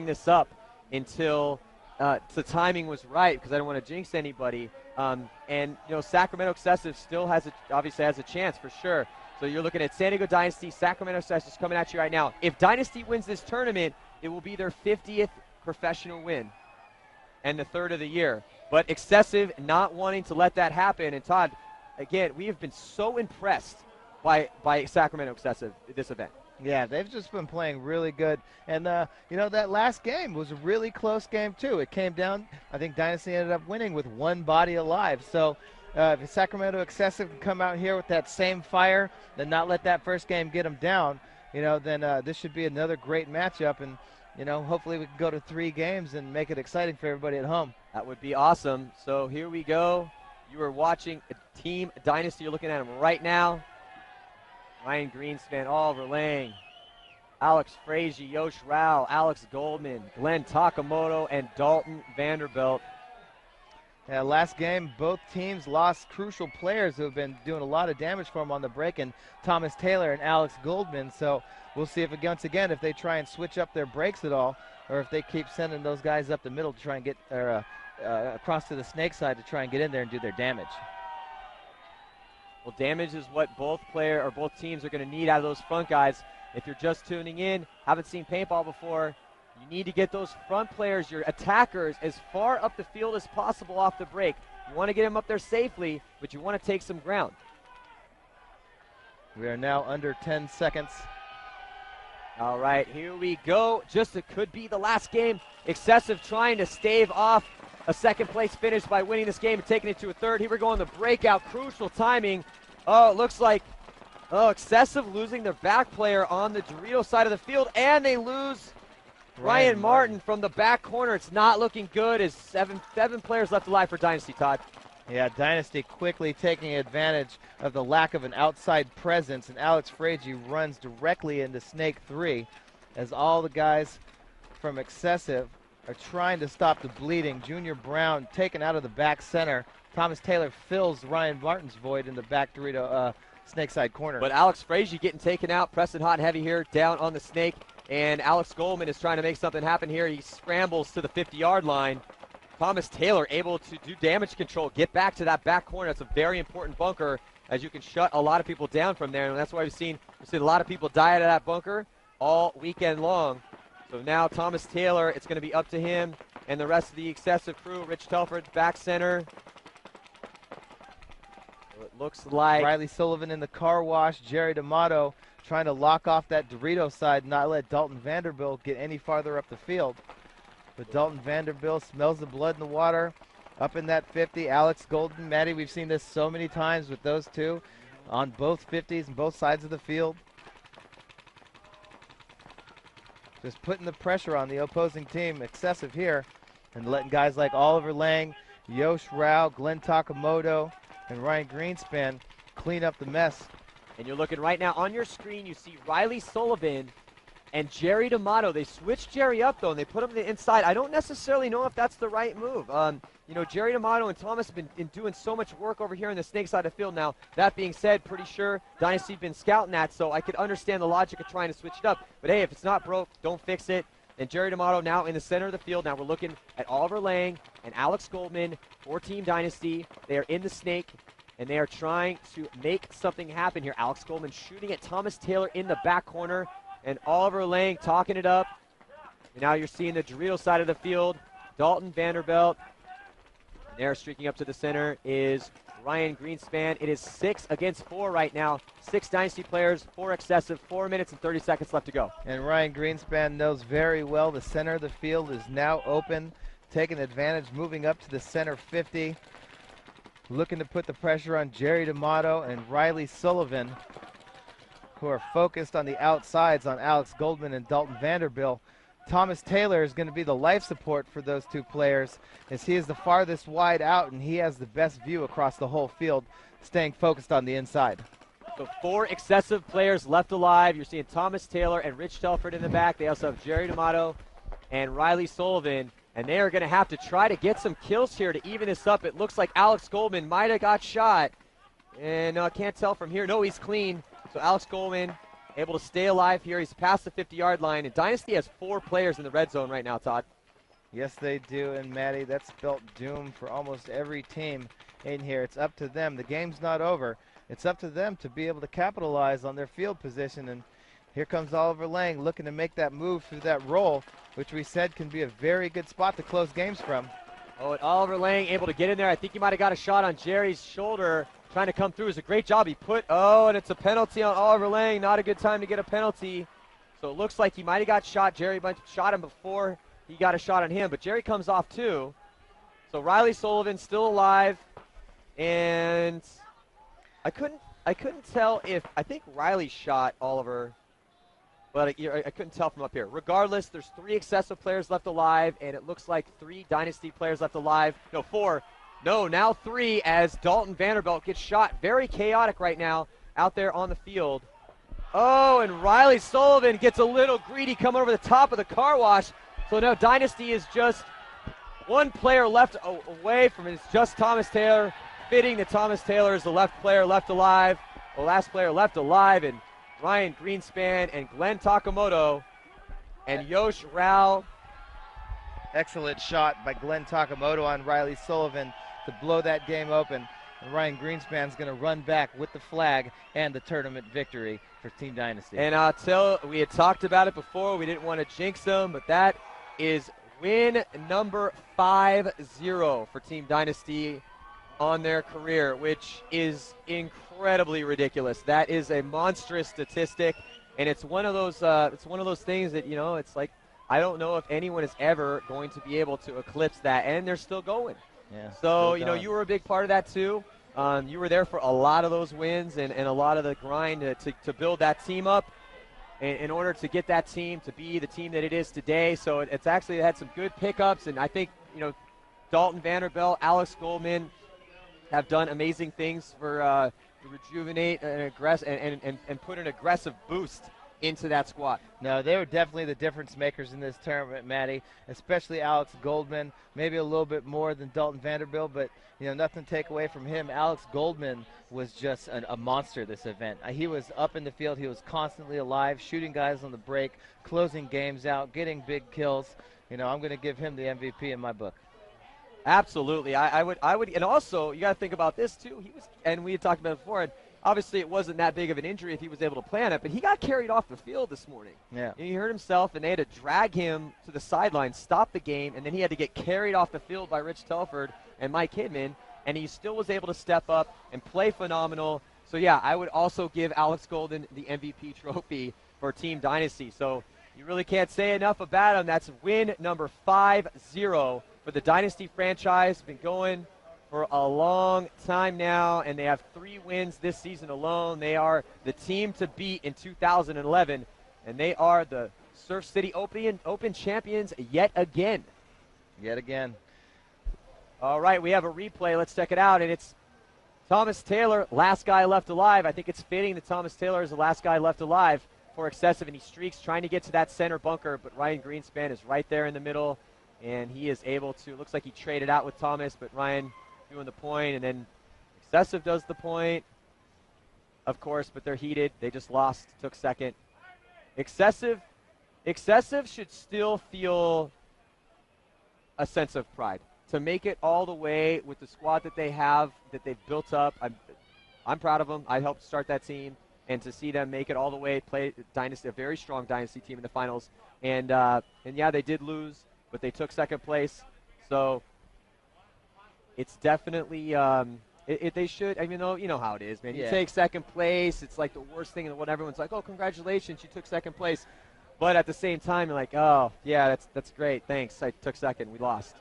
this up until the timing was right, because I don't want to jinx anybody. And Sacramento Excessive still obviously has a chance for sure. So you're looking at San Diego Dynasty, Sacramento Excessive coming at you right now. If Dynasty wins this tournament, it will be their 50th professional win and the third of the year. But Excessive not wanting to let that happen. And Todd, again, we have been so impressed by Sacramento Excessive at this event. Yeah, they've just been playing really good. And, that last game was a really close game, too. It came down, I think Dynasty ended up winning with one body alive. So if Sacramento Excessive can come out here with that same fire, then not let that first game get them down, then this should be another great matchup. And, hopefully we can go to 3 games and make it exciting for everybody at home. That would be awesome. So here we go. You are watching Team Dynasty. You're looking at them right now. Ryan Greenspan, Oliver Lang, Alex Frazier, Yosh Rao, Alex Goldman, Glenn Takamoto, and Dalton Vanderbilt. Yeah, last game, both teams lost crucial players who have been doing a lot of damage for them on the break, and Thomas Taylor and Alex Goldman. So we'll see if, once again, if they try and switch up their breaks at all, or if they keep sending those guys up the middle to try and get across to the snake side to try and get in there and do their damage. Well, damage is what both teams are going to need out of those front guys. If you're just tuning in, haven't seen paintball before, you need to get those front players, your attackers, as far up the field as possible off the break. You want to get them up there safely, but you want to take some ground. We are now under 10 seconds. All right, here we go. It could be the last game. Excessive trying to stave off a second-place finish by winning this game and taking it to a third. Here we go on the breakout. Crucial timing. Oh, it looks like Excessive losing their back player on the Dorito side of the field, and they lose Ryan Martin from the back corner. It's not looking good as seven players left alive for Dynasty, Todd. Yeah, Dynasty quickly taking advantage of the lack of an outside presence, and Alex Frazier runs directly into Snake 3 as all the guys from Excessive are trying to stop the bleeding. Junior Brown taken out of the back center. Thomas Taylor fills Ryan Martin's void in the back Dorito snake side corner. But Alex Frazier getting taken out, pressing hot and heavy here down on the snake, and Alex Goldman is trying to make something happen here. He scrambles to the 50-yard line. Thomas Taylor able to do damage control, get back to that back corner. That's a very important bunker, as you can shut a lot of people down from there, and that's why we've seen a lot of people die out of that bunker all weekend long. So now Thomas Taylor, it's going to be up to him and the rest of the Excessive crew. Rich Telford, back center. So it looks like Riley Sullivan in the car wash. Jerry D'Amato trying to lock off that Dorito side, not let Dalton Vanderbilt get any farther up the field. But Dalton Vanderbilt smells the blood in the water. Up in that 50, Alex Golden, Maddie, we've seen this so many times with those two on both 50s and both sides of the field. Just putting the pressure on the opposing team, Excessive here, and letting guys like Oliver Lang, Yosh Rao, Glenn Takamoto, and Ryan Greenspan clean up the mess. And you're looking right now on your screen, you see Riley Sullivan and Jerry D'Amato. They switched Jerry up, though, and they put him to the inside. I don't necessarily know if that's the right move. Jerry D'Amato and Thomas have been doing so much work over here on the snake side of the field now. That being said, pretty sure Dynasty's been scouting that, so I could understand the logic of trying to switch it up. But, hey, if it's not broke, don't fix it. And Jerry D'Amato now in the center of the field. Now we're looking at Oliver Lang and Alex Goldman for Team Dynasty. They are in the snake, and they are trying to make something happen here. Alex Goldman shooting at Thomas Taylor in the back corner, and Oliver Lang talking it up. And now you're seeing the Dorito side of the field. Dalton Vanderbilt. There, streaking up to the center is Ryan Greenspan. It is 6 against 4 right now. 6 Dynasty players, 4 Excessive, 4 minutes and 30 seconds left to go. And Ryan Greenspan knows very well the center of the field is now open, taking advantage, moving up to the center 50, looking to put the pressure on Jerry D'Amato and Riley Sullivan, who are focused on the outsides on Alex Goldman and Dalton Vanderbilt. Thomas Taylor is going to be the life support for those two players, as he is the farthest wide out and he has the best view across the whole field, staying focused on the inside. So 4 Excessive players left alive. You're seeing Thomas Taylor and Rich Telford in the back. They also have Jerry D'Amato and Riley Sullivan, and they are going to have to try to get some kills here to even this up. It looks like Alex Goldman might have got shot, and I can't tell from here. No, he's clean. So Alex Goldman able to stay alive here. He's past the 50-yard line, and Dynasty has 4 players in the red zone right now, Todd. Yes, they do, and Maddie, that's spelt doom for almost every team in here. It's up to them. The game's not over. It's up to them to be able to capitalize on their field position, and here comes Oliver Lang looking to make that move through that roll, which we said can be a very good spot to close games from. Oh, and Oliver Lang able to get in there. I think he might have got a shot on Jerry's shoulder, trying to come through. It was a great job. He put, and it's a penalty on Oliver Lang. Not a good time to get a penalty. So it looks like he might have got shot. Jerry shot him before he got a shot on him, but Jerry comes off too. So Riley Sullivan still alive, and I couldn't tell if, I think Riley shot Oliver, but I couldn't tell from up here. Regardless, there's 3 excessive players left alive, and it looks like 3 Dynasty players left alive. No, 4. No, now 3 as Dalton Vanderbilt gets shot. Very chaotic right now out there on the field. Oh, and Riley Sullivan gets a little greedy coming over the top of the car wash. So now Dynasty is just 1 player left away from it. It's just Thomas Taylor. Fitting that Thomas Taylor is the left player left alive. The last player left alive, and Ryan Greenspan and Glenn Takamoto and Yosh Rao. Excellent shot by Glenn Takamoto on Riley Sullivan to blow that game open. And Ryan Greenspan's going to run back with the flag and the tournament victory for Team Dynasty. And we had talked about it before. We didn't want to jinx them, but that is win number 5-0 for Team Dynasty on their career, which is incredibly ridiculous. That is a monstrous statistic, and it's one of those things that, it's like, I don't know if anyone is ever going to be able to eclipse that, and they're still going. Yeah. So, you were a big part of that too. You were there for a lot of those wins and a lot of the grind to build that team up in order to get that team to be the team that it is today. So it's actually had some good pickups, and I think, Dalton Vanderbilt, Alex Goldman have done amazing things to rejuvenate and put an aggressive boost into that squad. No, they were definitely the difference makers in this tournament, Matty, especially Alex Goldman, maybe a little bit more than Dalton Vanderbilt, but nothing to take away from him. Alex Goldman was just a monster this event. He was up in the field. He was constantly alive, shooting guys on the break, closing games out, getting big kills. I'm going to give him the MVP in my book. Absolutely. I would, and also you got to think about this too. And we had talked about it before, and obviously it wasn't that big of an injury if he was able to play on it, but he got carried off the field this morning. Yeah. He hurt himself, and they had to drag him to the sideline, stop the game, and then he had to get carried off the field by Rich Telford and Mike Kidman, and he still was able to step up and play phenomenal. So, yeah, I would also give Alex Golden the MVP trophy for Team Dynasty. So you really can't say enough about him. That's win number 5-0 for the Dynasty franchise. Been going for a long time now, and they have 3 wins this season alone. They are the team to beat in 2011, and they are the Surf City Open champions yet again. Yet again. All right, we have a replay. Let's check it out, and it's Thomas Taylor, last guy left alive. I think it's fitting that Thomas Taylor is the last guy left alive for excessive, and he streaks trying to get to that center bunker, but Ryan Greenspan is right there in the middle, and he is able to, looks like he traded out with Thomas, but Ryan doing the point, and then excessive does the point, of course, but they're heated. They just lost, took second. Excessive should still feel a sense of pride to make it all the way with the squad that they have, that they've built up. I'm proud of them. I helped start that team, and to see them make it all the way, play Dynasty, a very strong Dynasty team in the finals, and yeah, they did lose, but they took second place. So it's definitely they should. I mean, you know how it is, man. You take second place, it's like the worst thing in the world. Everyone's like, "Oh, congratulations, you took second place," but at the same time, you're like, "Oh, yeah, that's great, thanks. I took second. We lost."